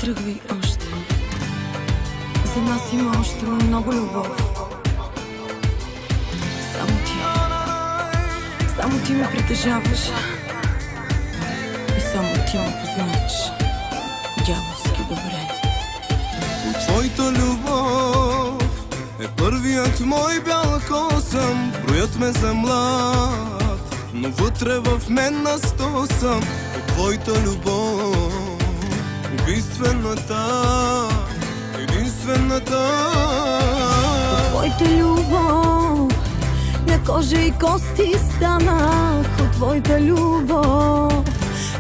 тръгвай още. За нас има още много любов. Само ти ме притежаваш и само ти ме познаваш дяволски добре. Твоята любов е първият мой бял косъм. Броят ме за млад, но вътре в мен на 100 съм. От твоята любов, убийствената, единствената. От твоята любов на кожа и кости станах. От твоята любов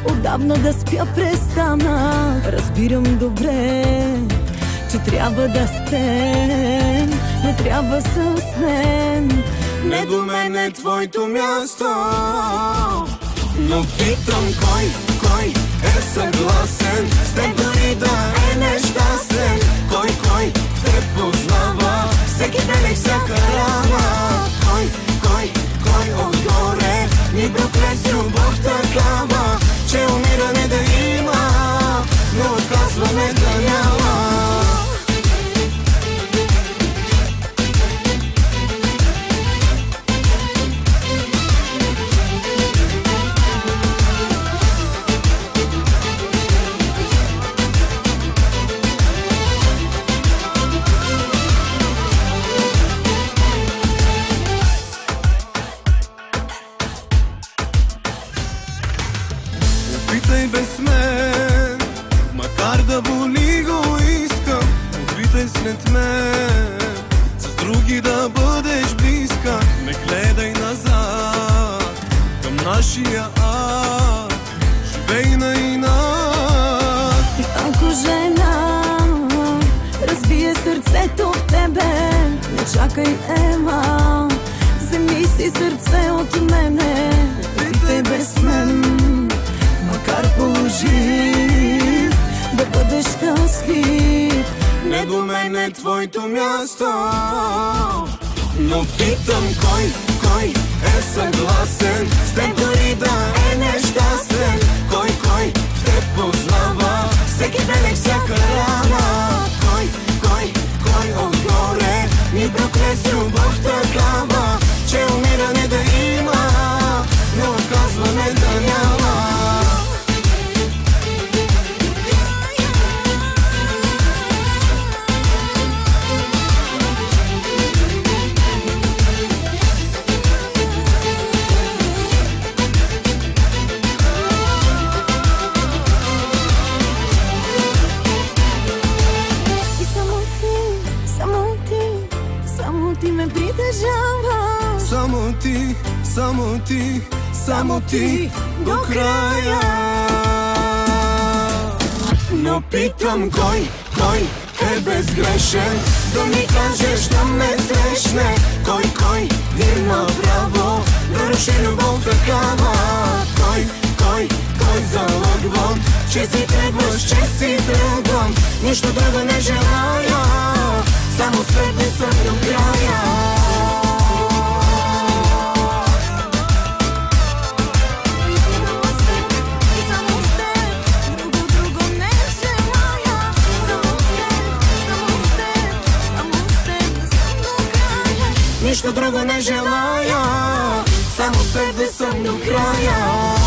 отдавна да спя престанах. Разбирам добре, че трябва да спем, не трябва с мен. Не до мен е твоето място, но питам кой е съгласен с теб дори да е нещастен. Кой в теб познава всеки белег, всяка рана. Кой отгоре ни прокле с любов такава, че умиране да има, но отказване да няма. Опитай без мен, макар да боли го искам. Опитай след мен, с други да бъдеш близка. Не гледай назад към нашия ад, живей на инат. И ако жена разбие сърцето в тебе, не чакай, ема, вземи си сърце от мене. Опитай без мен, макар положи да бъдеш щастлив. Не до мен е твоето място, но питам кой е съгласен с теб дори да е нещастен. Кой в теб познава всеки белег, всяка рана. Кой отгоре ни прокле с любов такава, че умиране да има, но отказване да няма. Само ти ме притежаваш. Само ти до края. Но питам кой е безгрешен, да ми кажеш, да ме срещне. Кой има право да руши любов такава. Кой залъгвам, че си тръгваш, че си тръгвам. Нищо друго не желая, само с теб съм до края. Нищо друго не желая, само с теб да съм до края.